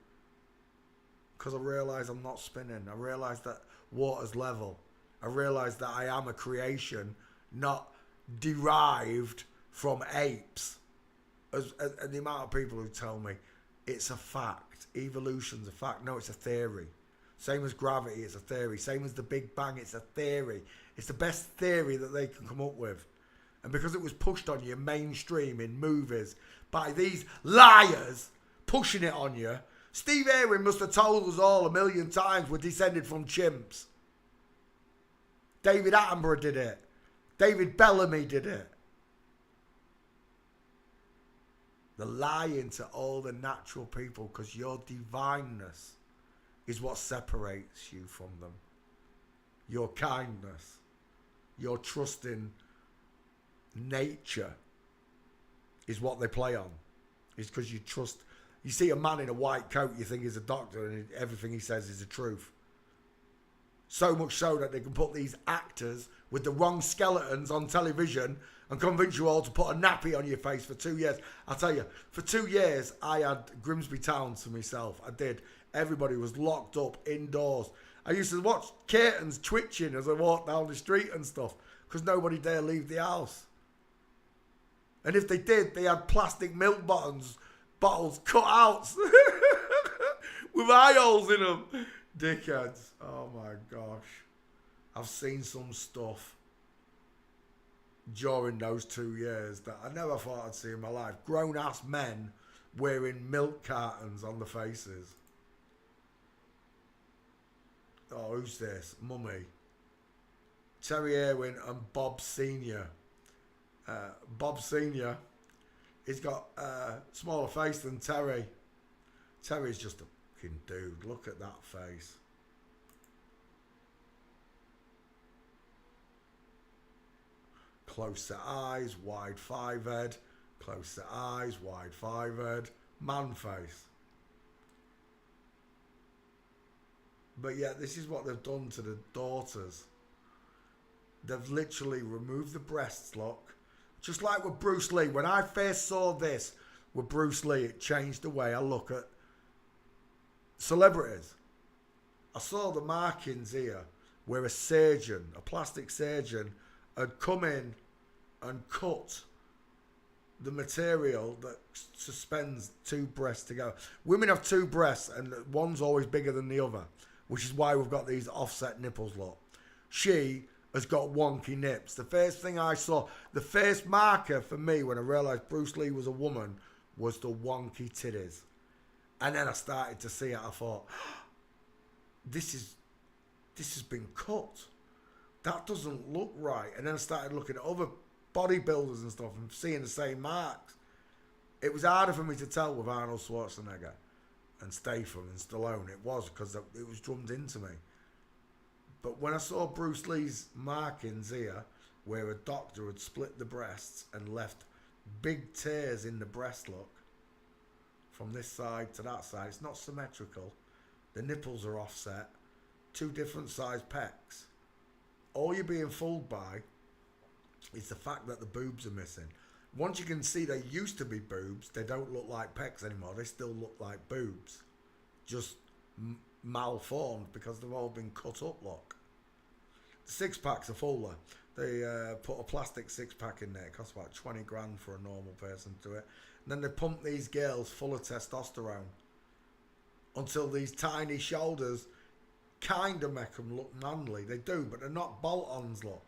Because I realise I'm not spinning. I realise that water's level. I realise that I am a creation, not derived from apes. And the amount of people who tell me it's a fact, evolution's a fact. No, it's a theory. Same as gravity, it's a theory. Same as the Big Bang, it's a theory. It's the best theory that they can come up with. And because it was pushed on you mainstream in movies by these liars pushing it on you, Steve Irwin must have told us all a million times we're descended from chimps. David Attenborough did it. David Bellamy did it. They're lying to all the natural people because your divineness is what separates you from them. Your kindness, your trust in nature is what they play on. It's because you trust. You see a man in a white coat, you think he's a doctor, and everything he says is the truth. So much so that they can put these actors with the wrong skeletons on television and convince you all to put a nappy on your face for 2 years. I'll tell you, for 2 years, I had Grimsby Town to myself. I did. Everybody was locked up indoors. I used to watch curtains twitching as I walked down the street and stuff because nobody dare leave the house. And if they did, they had plastic milk bottles cut out with eye holes in them. Dickheads. Oh my gosh. I've seen some stuff during those 2 years that I never thought I'd see in my life. Grown-ass men wearing milk cartons on the faces. Oh, who's this? Mummy. Terry Irwin and Bob Senior. Bob Senior, he's got a smaller face than Terry. Terry's just a fucking dude. Look at that face. Close set eyes, wide five-head. Close set eyes, wide five-head. Man face. But yet, this is what they've done to the daughters. They've literally removed the breasts, look. Just like with Bruce Lee. When I first saw this with Bruce Lee, it changed the way I look at celebrities. I saw the markings here where a surgeon, a plastic surgeon, had come in and cut the material that suspends two breasts together. Women have two breasts and one's always bigger than the other, which is why we've got these offset nipples, look. She has got wonky nips. The first thing I saw, the first marker for me when I realised Bruce Lee was a woman was the wonky titties. And then I started to see it. I thought, this has been cut. That doesn't look right. And then I started looking at other bodybuilders and stuff and seeing the same marks. It was harder for me to tell with Arnold Schwarzenegger and Statham and Stallone. It was because it was drummed into me. But when I saw Bruce Lee's markings here, where a doctor had split the breasts and left big tears in the breast, look, from this side to that side, it's not symmetrical. The nipples are offset, two different size pecs. All you're being fooled by is the fact that the boobs are missing. Once you can see they used to be boobs, they don't look like pecs anymore. They still look like boobs, just malformed because they've all been cut up, look. The six-packs are fuller. They put a plastic six-pack in there. It costs about 20 grand for a normal person to do it. And then they pump these girls full of testosterone until these tiny shoulders kind of make them look manly. They do, but they're not bolt-ons, look.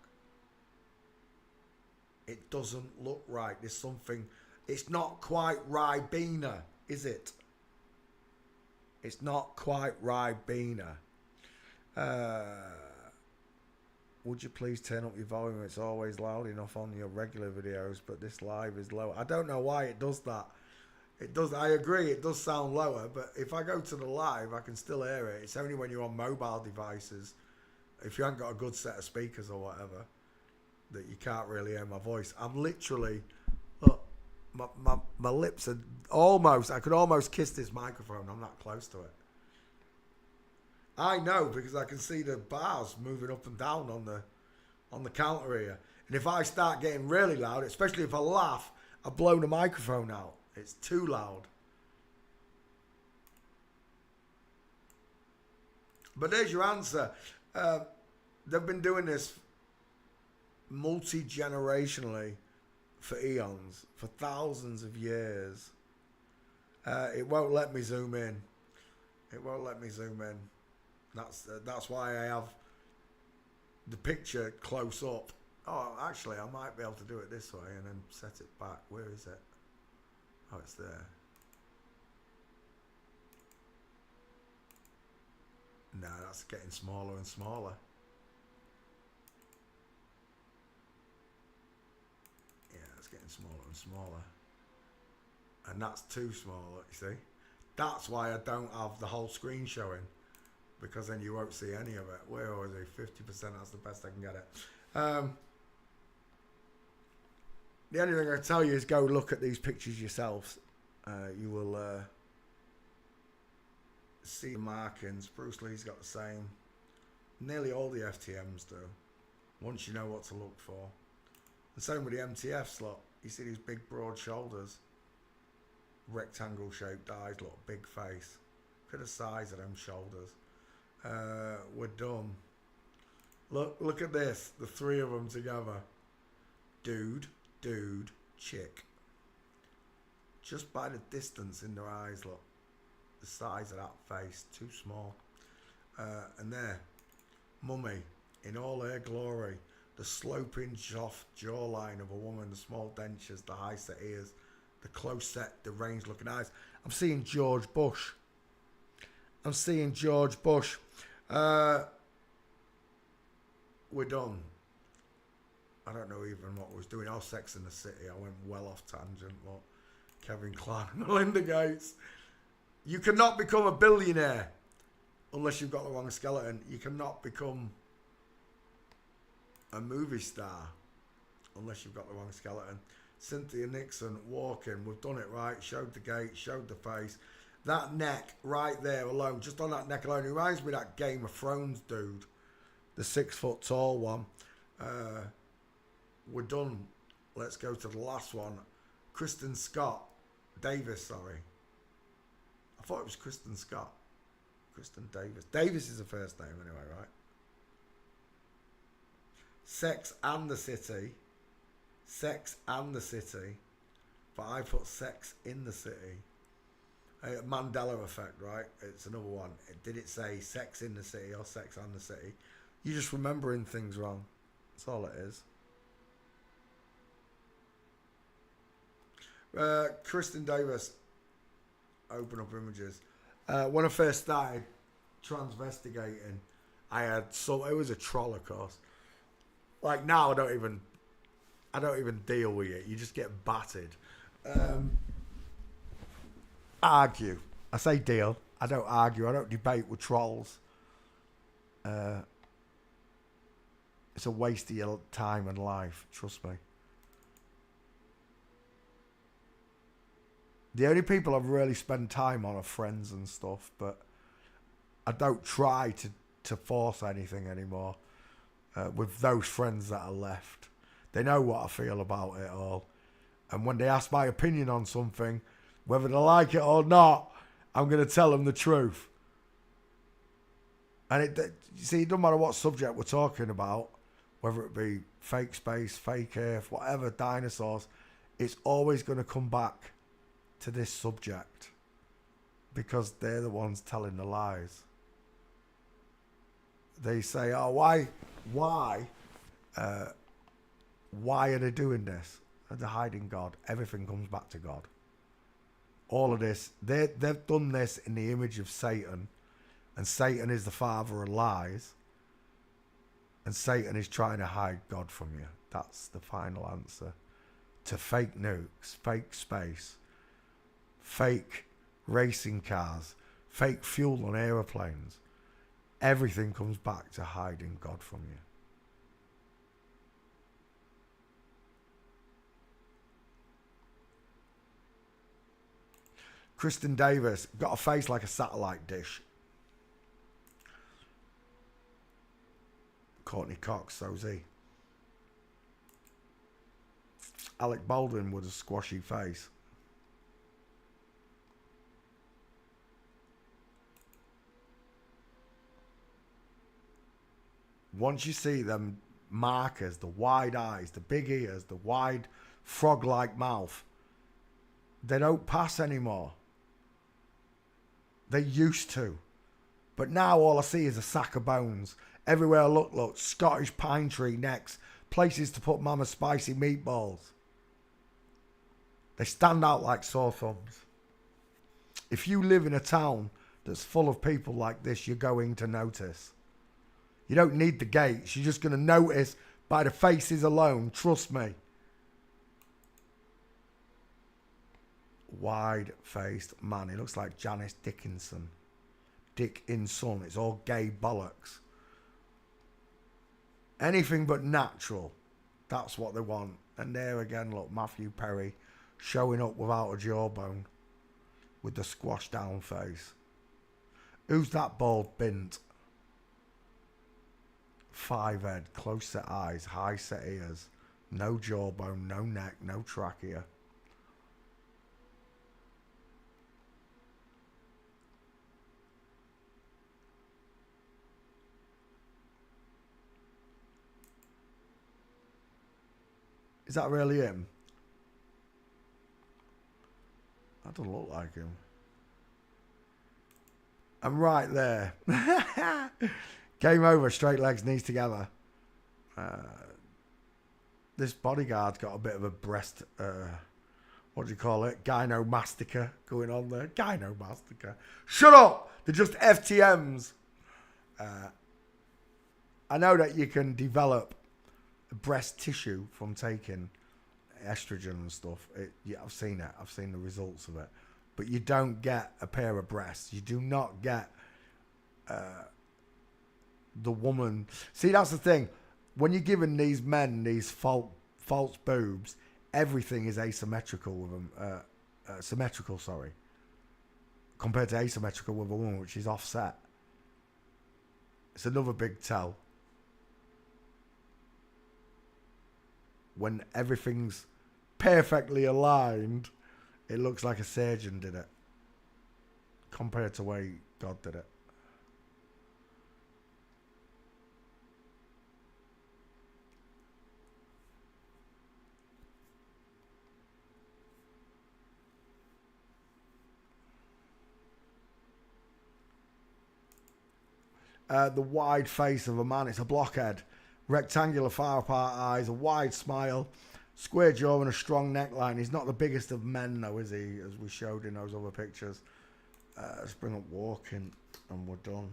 It doesn't look right. There's something... It's not quite Ribena, is it? It's not quite Ribena. Would you please turn up your volume? It's always loud enough on your regular videos, but this live is low. I don't know why it does that. It does. I agree, it does sound lower, but if I go to the live, I can still hear it. It's only when you're on mobile devices, if you haven't got a good set of speakers or whatever, that you can't really hear my voice. I'm literally, look, my lips are almost, I could almost kiss this microphone. I'm not close to it. I know because I can see the bars moving up and down on the counter here. And if I start getting really loud, especially if I laugh, I blow the microphone out. It's too loud. But there's your answer. They've been doing this multi-generationally for eons, for thousands of years. It won't let me zoom in. It won't let me zoom in. That's why I have the picture close up. Oh, actually, I might be able to do it this way and then set it back. Where is it? Oh, it's there. No, that's getting smaller and smaller. Yeah, it's getting smaller and smaller. And that's too small, look, you see? That's why I don't have the whole screen showing. Because then you won't see any of it. Where was it? 50%, that's the best I can get it. The only thing I tell you is go look at these pictures yourselves. You will see the markings. Bruce Lee's got the same. Nearly all the FTMs do. Once you know what to look for. The same with the MTFs, look. You see these big broad shoulders. Rectangle shaped eyes, look, big face. Look at the size of them shoulders. We're done. Look at this. The three of them together. Dude, chick. Just by the distance in their eyes, look. The size of that face, too small. And there, Mummy, in all her glory. The sloping jawline of a woman, the small dentures, the high set ears, the close set, deranged looking eyes. I'm seeing George Bush. I'm seeing George Bush. We're done. I don't know even what I was doing. Oh, Sex in the City. I went well off tangent. Look, Kevin Clark and Melinda Gates. You cannot become a billionaire unless you've got the wrong skeleton. You cannot become a movie star unless you've got the wrong skeleton. Cynthia Nixon walking. We've done it right. Showed the gait. Showed the face. That neck right there alone, just on that neck alone, it reminds me of that Game of Thrones dude, the 6 foot tall one. We're done. Let's go to the last one. Kristen Scott Davis, sorry. I thought it was Kristen Scott. Kristen Davis. Davis is the first name anyway, right? Sex and the City. Sex and the City. But I put Sex in the City. Mandela effect, right? It's another one. Did it say Sex in the City or Sex and the City? You're just remembering things wrong. That's all it is. Kristen Davis. Open up images. When I first started transvestigating, I had it was a troll, of course. Like now, I don't even deal with it. You just get battered. Argue. I say deal. I don't argue. I don't debate with trolls. It's a waste of your time and life. Trust me. The only people I've really spent time on are friends and stuff, but I don't try to force anything anymore with those friends that are left. They know what I feel about it all. And when they ask my opinion on something, whether they like it or not, I'm going to tell them the truth. And you see, it doesn't matter what subject we're talking about, whether it be fake space, fake earth, whatever, dinosaurs, it's always going to come back to this subject because they're the ones telling the lies. They say, oh, why are they doing this? They're hiding God. Everything comes back to God. All of this, they've done this in the image of Satan, and Satan is the father of lies, and Satan is trying to hide God from you. That's the final answer to fake nukes, fake space, fake racing cars, fake fuel on aeroplanes. Everything comes back to hiding God from you. Kristen Davis, got a face like a satellite dish. Courtney Cox, so's he. Alec Baldwin with a squashy face. Once you see them markers, the wide eyes, the big ears, the wide frog-like mouth, they don't pass anymore. They used to. But now all I see is a sack of bones. Everywhere I look, Scottish pine tree necks, places to put mama's spicy meatballs. They stand out like sore thumbs. If you live in a town that's full of people like this, you're going to notice. You don't need the gates. You're just going to notice by the faces alone. Trust me. Wide-faced man. He looks like Janice Dickinson. Dickinson. It's all gay bollocks. Anything but natural. That's what they want. And there again, look, Matthew Perry showing up without a jawbone. With the squashed down face. Who's that bald bint? 5 head, close set eyes, high set ears. No jawbone, no neck, no trachea. Is that really him? That doesn't look like him. I'm right there. Game over, straight legs, knees together. This bodyguard's got a bit of a breast, what do you call it? Gynomastica going on there. Gynomastica. Shut up! They're just FTMs. I know that you can develop breast tissue from taking estrogen and stuff. Yeah, I've seen it. I've seen the results of it. But you don't get a pair of breasts. You do not get the woman. See, that's the thing. When you're giving these men these false boobs, everything is asymmetrical with them. Symmetrical, sorry. Compared to asymmetrical with a woman, which is offset. It's another big tell. When everything's perfectly aligned, it looks like a surgeon did it. Compared to the way God did it. The wide face of a man. It's a blockhead. Rectangular far apart eyes, a wide smile, square jaw and a strong neckline. He's not the biggest of men though, is he? As we showed in those other pictures. Let's bring up walking and we're done.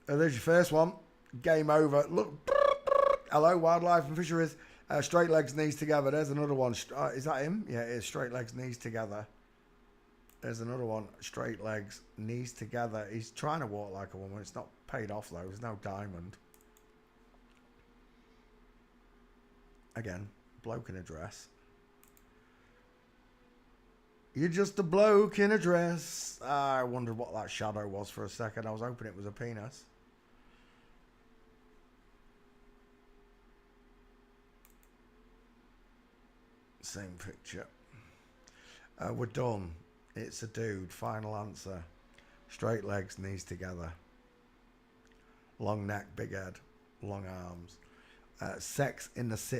There's your first one. Game over. Look. Hello, wildlife and fisheries. Straight legs, knees together. There's another one. Is that him? Yeah, it is. Straight legs, knees together. There's another one. Straight legs, knees together. He's trying to walk like a woman. It's not paid off, though. There's no diamond. Again, bloke in a dress. You're just a bloke in a dress. I wondered what that shadow was for a second. I was hoping it was a penis. Same picture. We're done. It's a dude. Final answer. Straight legs, knees together. Long neck, big head, long arms. Sex in the city.